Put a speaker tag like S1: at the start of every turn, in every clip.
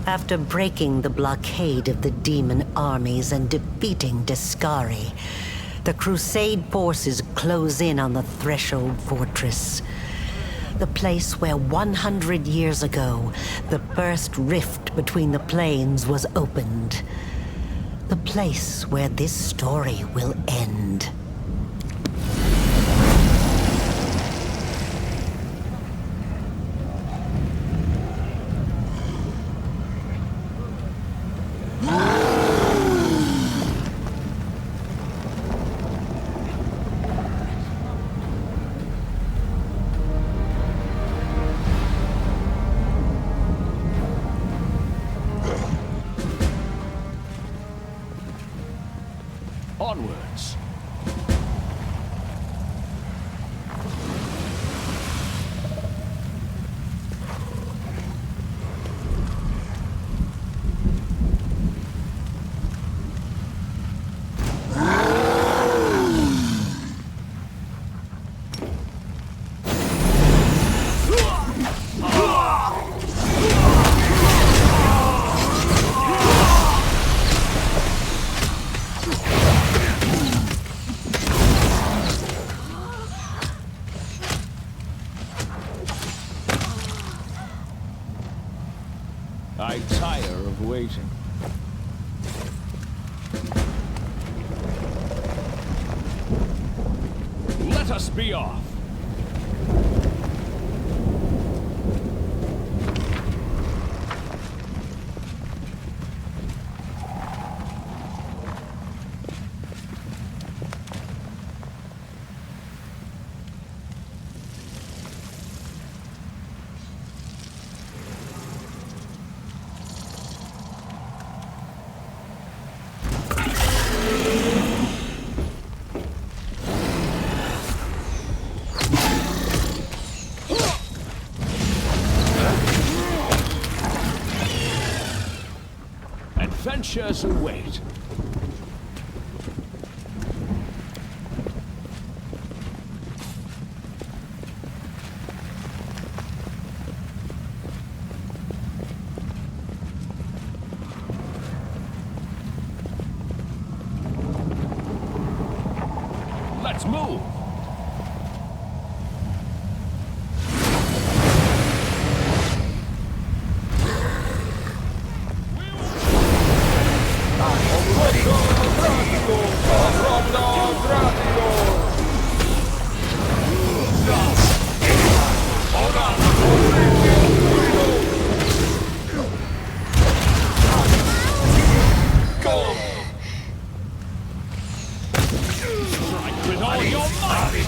S1: After breaking the blockade of the demon armies and defeating Discari, the Crusade forces close in on the Threshold Fortress. The place where 100 years ago, the first rift between the planes was opened. The place where this story will end.
S2: Onwards. I tire of waiting. Let us be off. Adventures await. Let's move. With all your might!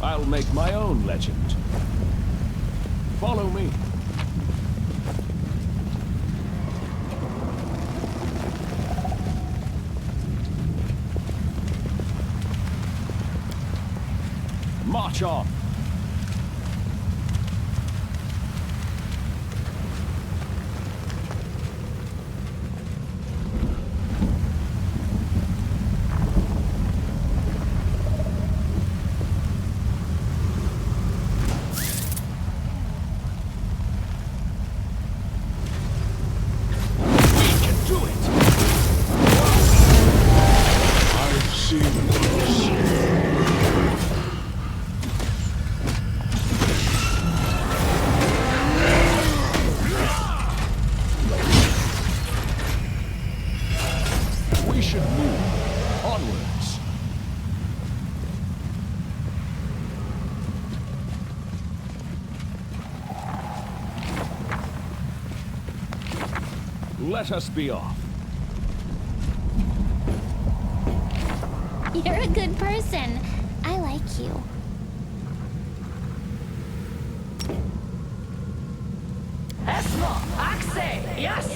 S2: I'll make my own legend. Follow me. March on. We should move onwards. Let us be off.
S3: You're a good person. I like you.
S4: Esmo, Axe, yes!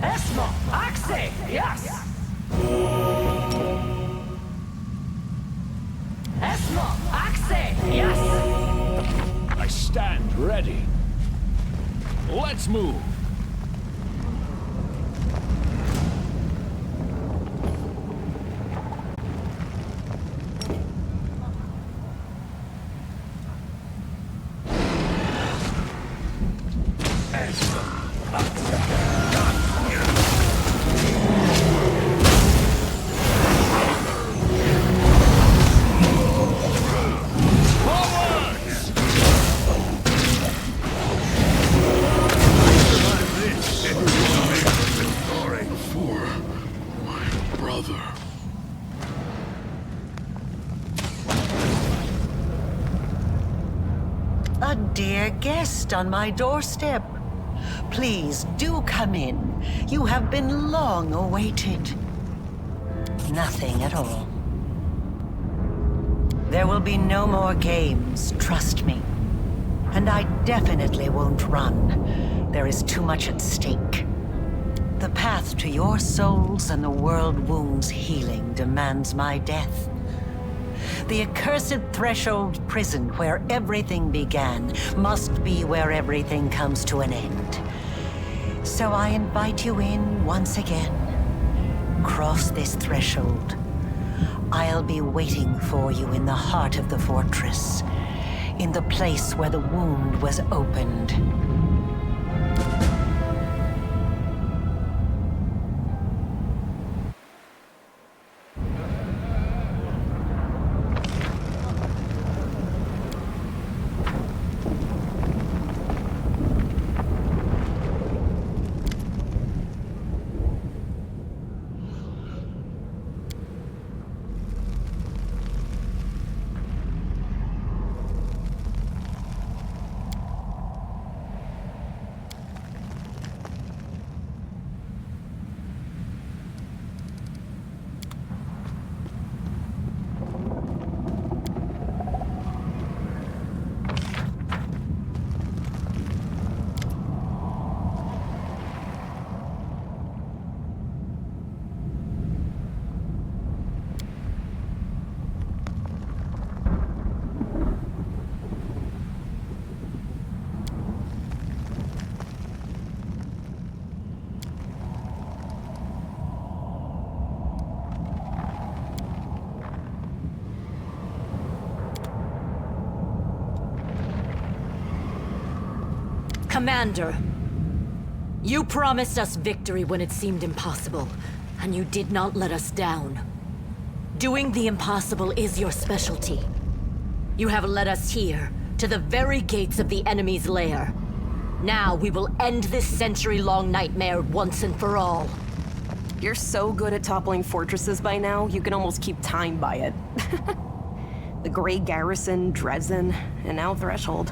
S4: Esmo, Axe, yes! Esmo, Axe, yes!
S2: I stand ready. Let's move.
S1: A dear guest on my doorstep. Please do come in. You have been long awaited. Nothing at all. There will be no more games, trust me. And I definitely won't run. There is too much at stake. The path to your souls and the world wound's healing demands my death. The accursed threshold prison where everything began must be where everything comes to an end. So I invite you in once again. Cross this threshold. I'll be waiting for you in the heart of the fortress, in the place where the wound was opened.
S5: Commander, you promised us victory when it seemed impossible, and you did not let us down. Doing the impossible is your specialty. You have led us here, to the very gates of the enemy's lair. Now we will end this century-long nightmare once and for all.
S6: You're so good at toppling fortresses by now, you can almost keep time by it. The Grey Garrison, Dresden, and now Threshold.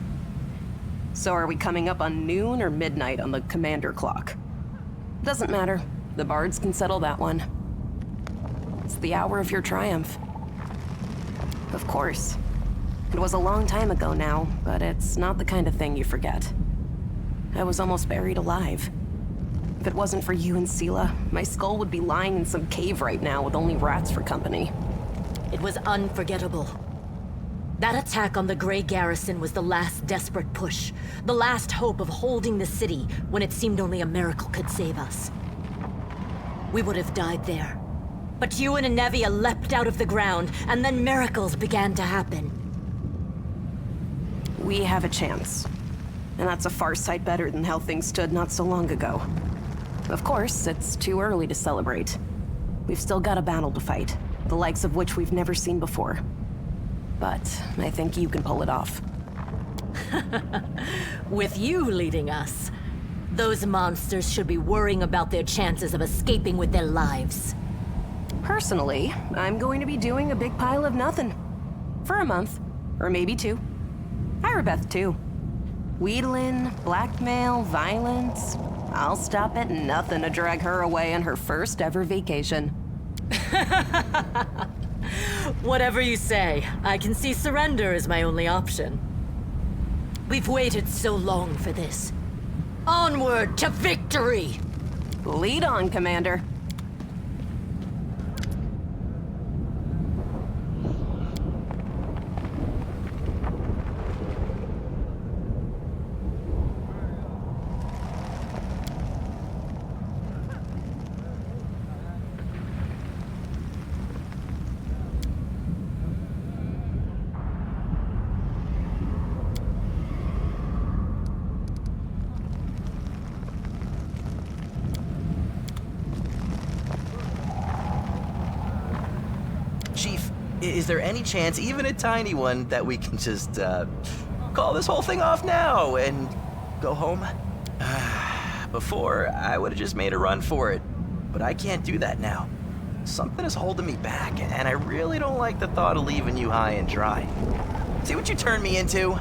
S6: So are we coming up on noon or midnight on the commander clock? Doesn't matter. The bards can settle that one. It's the hour of your triumph. Of course. It was a long time ago now, but it's not the kind of thing you forget. I was almost buried alive. If it wasn't for you and Sela, my skull would be lying in some cave right now with only rats for company.
S5: It was unforgettable. That attack on the Grey Garrison was the last desperate push, the last hope of holding the city when it seemed only a miracle could save us. We would have died there. But you and Anevia leapt out of the ground, and then miracles began to happen.
S6: We have a chance. And that's a far sight better than how things stood not so long ago. Of course, it's too early to celebrate. We've still got a battle to fight, the likes of which we've never seen before. But I think you can pull it off.
S5: With you leading us, those monsters should be worrying about their chances of escaping with their lives.
S6: Personally, I'm going to be doing a big pile of nothing. For a month, or maybe 2. Irabeth too. Wheedling, blackmail, violence. I'll stop at nothing to drag her away on her first ever vacation.
S5: Whatever you say, I can see surrender as my only option. We've waited so long for this. Onward to victory!
S6: Lead on, Commander.
S7: Chief, is there any chance, even a tiny one, that we can just, call this whole thing off now and go home? Before, I would have just made a run for it, but I can't do that now. something is holding me back, and I really don't like the thought of leaving you high and dry. See what you turned me into?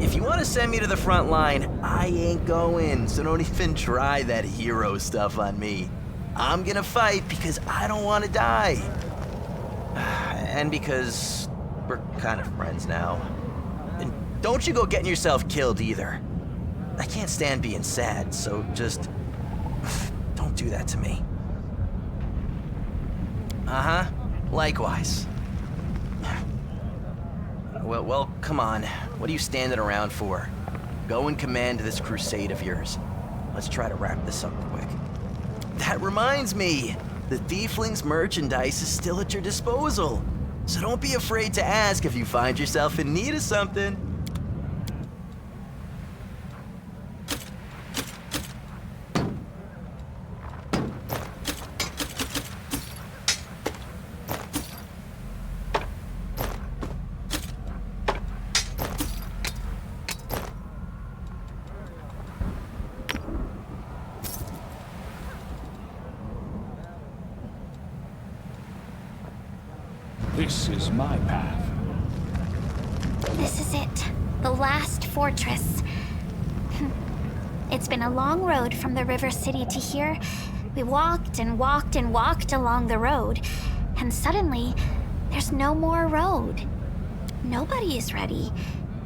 S7: If you want to send me to the front line, I ain't going, so don't even try that hero stuff on me. I'm gonna fight because I don't want to die. And because we're kind of friends now. And don't you go getting yourself killed either. I can't stand being sad, so just don't do that to me. Uh-huh, likewise. Well, come on. What are you standing around for? Go and command this crusade of yours. Let's try to wrap this up quick. That reminds me, the Tiefling's merchandise is still at your disposal. So don't be afraid to ask if you find yourself in need of something.
S2: This is my path.
S3: This is it. The last fortress. It's been a long road from the river city to here. We walked and walked and walked along the road, and suddenly, there's no more road. Nobody is ready.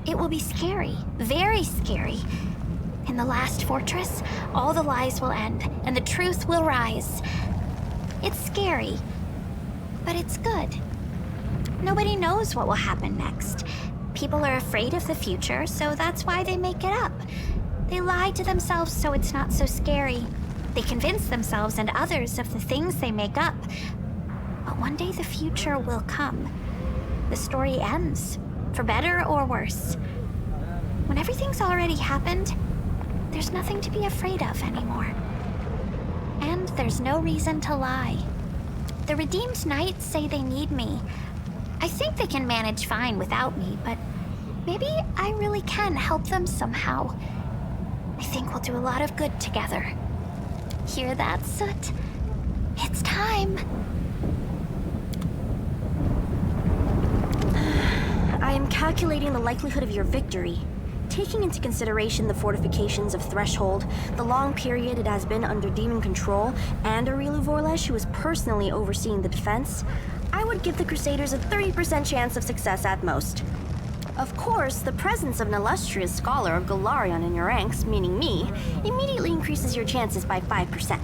S3: It will be scary, very scary. In the last fortress, all the lies will end, and the truth will rise. It's scary, but it's good. Nobody knows what will happen next. People are afraid of the future, so that's why they make it up. They lie to themselves so it's not so scary. They convince themselves and others of the things they make up. But one day the future will come. The story ends, for better or worse. When everything's already happened, there's nothing to be afraid of anymore. And there's no reason to lie. The Redeemed Knights say they need me. I think they can manage fine without me, but maybe I really can help them somehow. I think we'll do a lot of good together. Hear that, Soot? It's time.
S8: I am calculating the likelihood of your victory. Taking into consideration the fortifications of Threshold, the long period it has been under demon control, and Arilu Vorlesh, who is personally overseeing the defense, I would give the Crusaders a 30% chance of success at most. Of course, the presence of an illustrious scholar of Golarion in your ranks, meaning me, immediately increases your chances by 5%.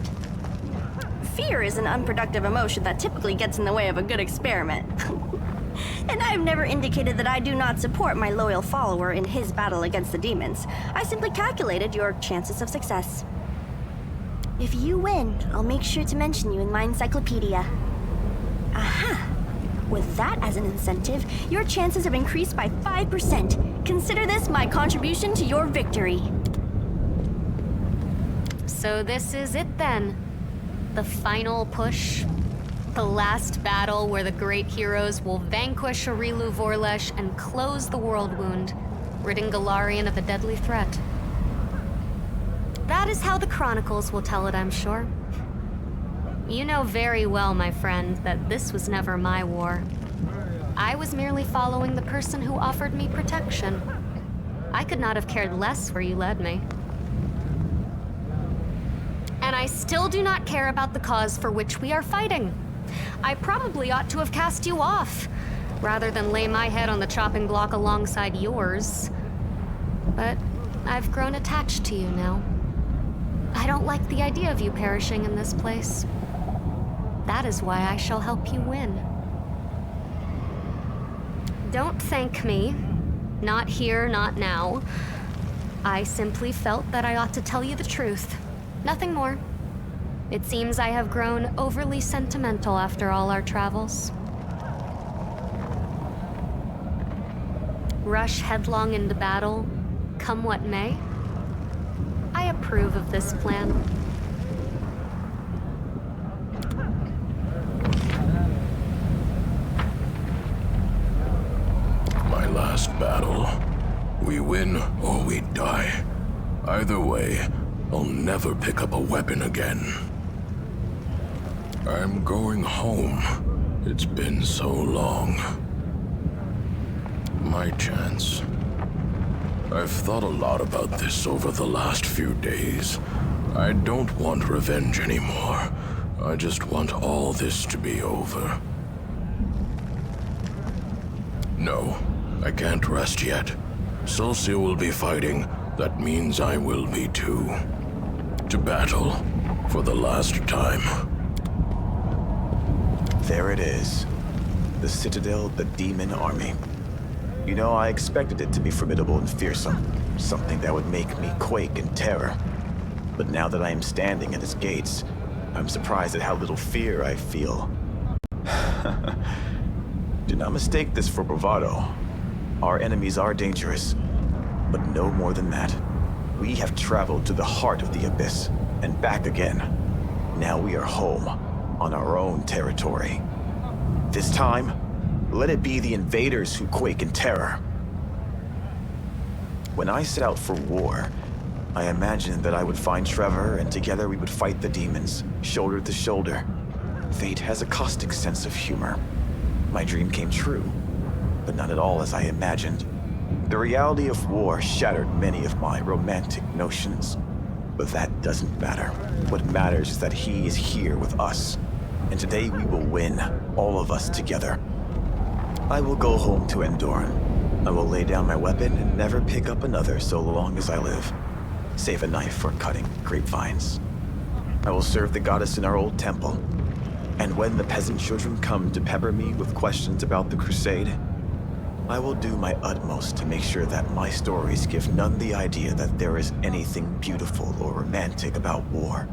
S8: Fear is an unproductive emotion that typically gets in the way of a good experiment. And I have never indicated that I do not support my loyal follower in his battle against the demons. I simply calculated your chances of success. If you win, I'll make sure to mention you in my encyclopedia. Aha! With that as an incentive, your chances have increased by 5%. Consider this my contribution to your victory.
S9: So this is it then. The final push. The last battle where the great heroes will vanquish Arilu Vorlesh and close the worldwound, ridding Golarion of a deadly threat. That is how the chronicles will tell it, I'm sure. You know very well, my friend, that this was never my war. I was merely following the person who offered me protection. I could not have cared less where you led me. And I still do not care about the cause for which we are fighting. I probably ought to have cast you off, rather than lay my head on the chopping block alongside yours. But I've grown attached to you now. I don't like the idea of you perishing in this place. That is why I shall help you win. Don't thank me. Not here, not now. I simply felt that I ought to tell you the truth. Nothing more. It seems I have grown overly sentimental after all our travels. Rush headlong into battle, come what may. I approve of this plan.
S10: My last battle. We win or we die. Either way, I'll never pick up a weapon again. I'm going home. It's been so long. My chance. I've thought a lot about this over the last few days. I don't want revenge anymore. I just want all this to be over. No, I can't rest yet. Celsia will be fighting. That means I will be too. To battle for the last time.
S11: There it is. The Citadel, the Demon Army. You know, I expected it to be formidable and fearsome. Something that would make me quake in terror. But now that I am standing at its gates, I'm surprised at how little fear I feel. Do not mistake this for bravado. Our enemies are dangerous, but no more than that. We have traveled to the heart of the Abyss, and back again. Now we are home, on our own territory. This time, let it be the invaders who quake in terror. When I set out for war, I imagined that I would find Trevor, and together we would fight the demons, shoulder to shoulder. Fate has a caustic sense of humor. My dream came true, but not at all as I imagined. The reality of war shattered many of my romantic notions. But that doesn't matter. What matters is that he is here with us. And today we will win, all of us together. I will go home to Endoran. I will lay down my weapon and never pick up another so long as I live. Save a knife for cutting grapevines. I will serve the goddess in our old temple. And when the peasant children come to pepper me with questions about the crusade, I will do my utmost to make sure that my stories give none the idea that there is anything beautiful or romantic about war.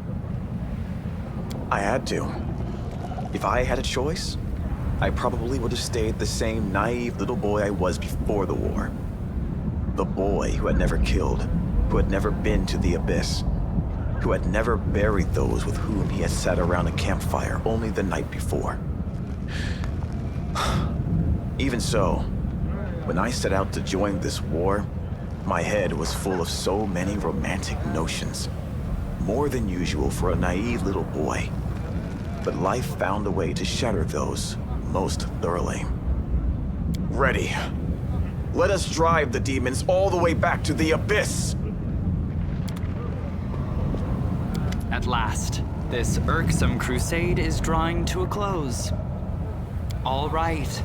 S11: I had to. If I had a choice, I probably would have stayed the same naive little boy I was before the war. The boy who had never killed, who had never been to the Abyss, who had never buried those with whom he had sat around a campfire only the night before. Even so, when I set out to join this war, my head was full of so many romantic notions. More than usual for a naive little boy. But life found a way to shatter those most thoroughly. Ready. Let us drive the demons all the way back to the Abyss!
S12: At last, this irksome crusade is drawing to a close. All right,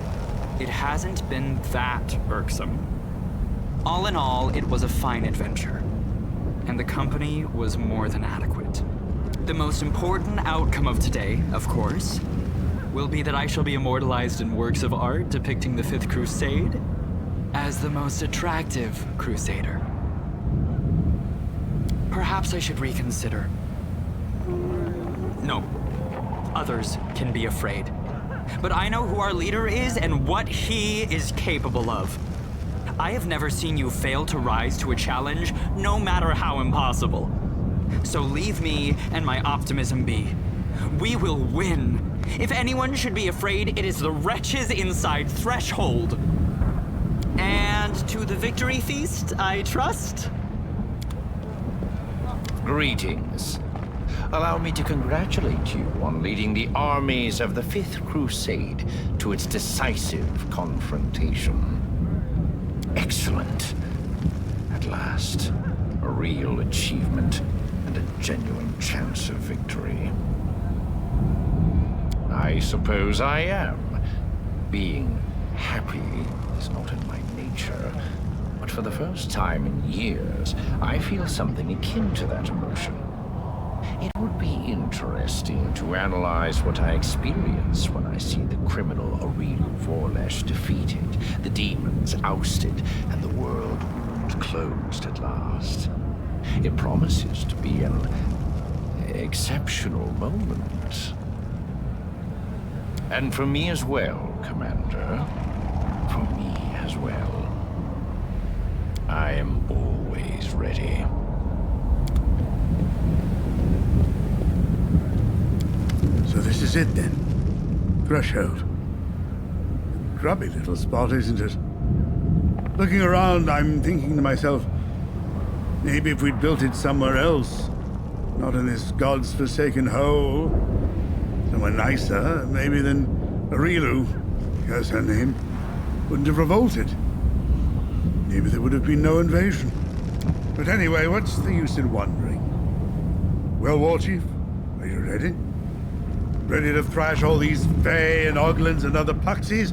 S12: it hasn't been that irksome. All in all, it was a fine adventure, and the company was more than adequate. The most important outcome of today, of course, will be that I shall be immortalized in works of art depicting the Fifth Crusade as the most attractive crusader. Perhaps I should reconsider. No, others can be afraid. But I know who our leader is and what he is capable of. I have never seen you fail to rise to a challenge, no matter how impossible. So leave me and my optimism be. We will win. If anyone should be afraid, it is the wretches inside Threshold. And to the victory feast, I trust?
S13: Greetings. Allow me to congratulate you on leading the armies of the Fifth Crusade to its decisive confrontation. Excellent. At last, a real achievement and a genuine chance of victory. I suppose I am. Being happy is not in my nature, but for the first time in years, I feel something akin to that emotion. It would be interesting to analyze what I experience when I see the criminal Aurelian Vorlesh defeated, the demons ousted, and the world wound closed at last. It promises to be an exceptional moment. And for me as well, Commander. For me as well. I am always ready.
S14: So this is it then? Threshold. Grubby little spot, isn't it? Looking around, I'm thinking to myself, maybe if we'd built it somewhere else, not in this god's forsaken hole, Someone nicer, maybe, than Arilu, here's her name, wouldn't have revolted. Maybe there would have been no invasion. But anyway, what's the use in wondering? Well, War Chief, are you ready? Ready to thrash all these Fae and Oglins and other Puxies?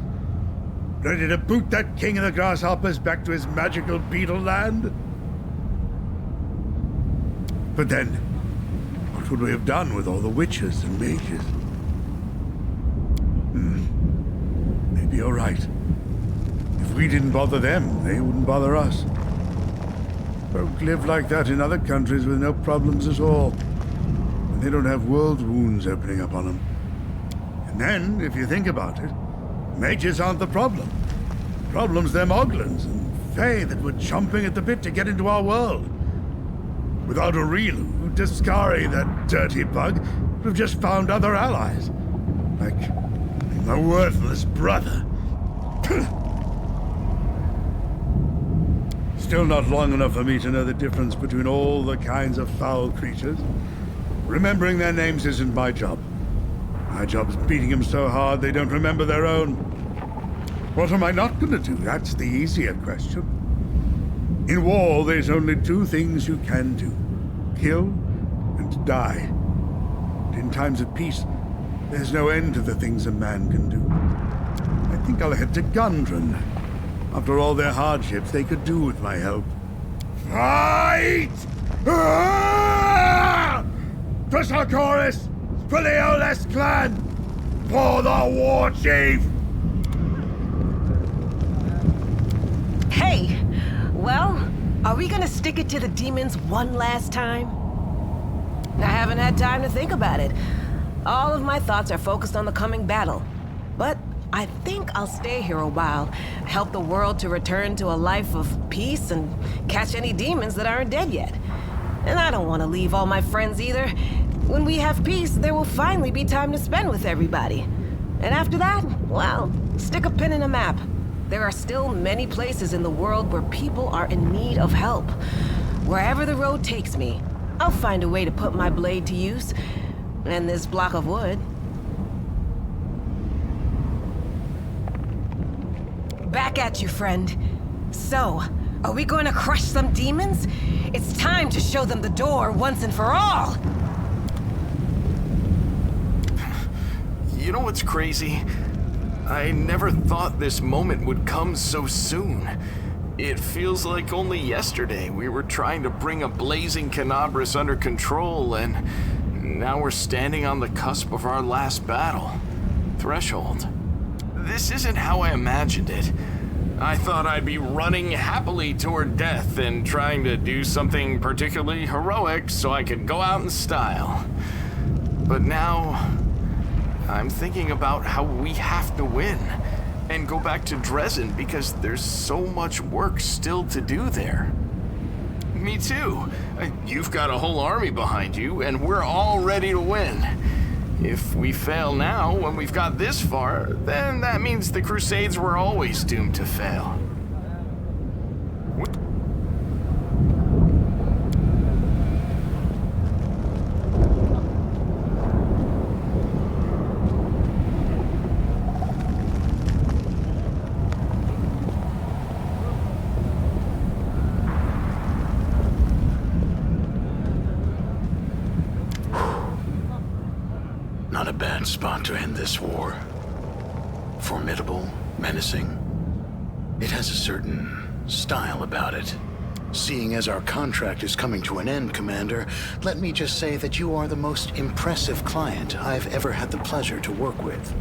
S14: Ready to boot that king of the grasshoppers back to his magical beetle land? But then, what would we have done with all the witches and mages? Maybe you're right. If we didn't bother them, they wouldn't bother us. Folk live like that in other countries with no problems at all. And they don't have world wounds opening up on them. And then, if you think about it, mages aren't the problem. The problem's them Oglins and Fae that were chomping at the bit to get into our world. Without Arilu, Discari, that dirty bug, would have just found other allies. Like my worthless brother. Still not long enough for me to know the difference between all the kinds of foul creatures. Remembering their names isn't my job. My job's beating them so hard they don't remember their own. What am I not going to do? That's the easier question. In war, there's only two things you can do. Kill and die. And in times of peace, there's no end to the things a man can do. I think I'll head to Gundren. After all their hardships, they could do with my help. Fight! Dressarchorus! For the Oles clan! For the War Chief!
S15: Hey! Well, are we gonna stick it to the demons one last time? I haven't had time to think about it. All of my thoughts are focused on the coming battle. But I think I'll stay here a while, help the world to return to a life of peace and catch any demons that aren't dead yet. And I don't want to leave all my friends either. When we have peace, there will finally be time to spend with everybody. And after that, well, stick a pin in a map. There are still many places in the world where people are in need of help. Wherever the road takes me, I'll find a way to put my blade to use. And this block of wood. Back at you, friend. So, are we going to crush some demons? It's time to show them the door once and for all!
S10: You know what's crazy? I never thought this moment would come so soon. It feels like only yesterday we were trying to bring a blazing Canabras under control, and now we're standing on the cusp of our last battle. Threshold. This isn't how I imagined it. I thought I'd be running happily toward death and trying to do something particularly heroic so I could go out in style. But now, I'm thinking about how we have to win and go back to Dresden because there's so much work still to do there. Me too. You've got a whole army behind you, and we're all ready to win. If we fail now, when we've got this far, then that means the Crusades were always doomed to fail.
S13: Not a bad spot to end this war. Formidable, menacing. It has a certain style about it. Seeing as our contract is coming to an end, Commander, let me just say that you are the most impressive client I've ever had the pleasure to work with.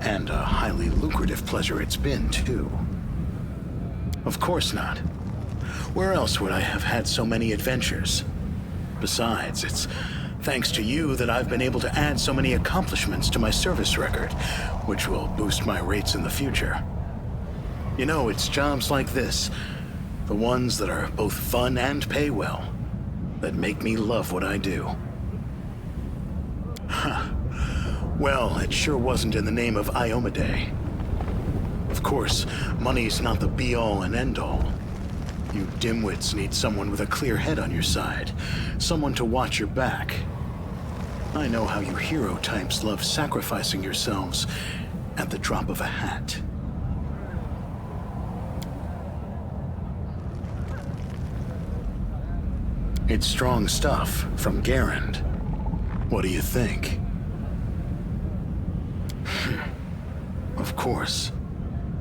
S13: And a highly lucrative pleasure it's been, too. Of course not. Where else would I have had so many adventures? Besides, it's thanks to you that I've been able to add so many accomplishments to my service record, which will boost my rates in the future. You know, it's jobs like this, the ones that are both fun and pay well, that make me love what I do. Huh. Well, it sure wasn't in the name of Iomade. Of course, money's not the be-all and end-all. You dimwits need someone with a clear head on your side, someone to watch your back.
S16: I know how you hero types love sacrificing yourselves at the drop of a hat. It's strong stuff from Garand. What do you think? Of course,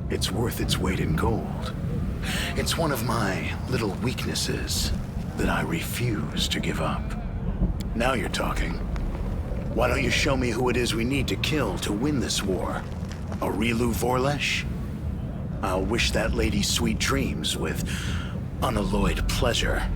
S16: it's worth its weight in gold. It's one of my little weaknesses that I refuse to give up. Now you're talking. Why don't you show me who it is we need to kill to win this war? A Rilu Vorlesh? I'll wish that lady sweet dreams with unalloyed pleasure.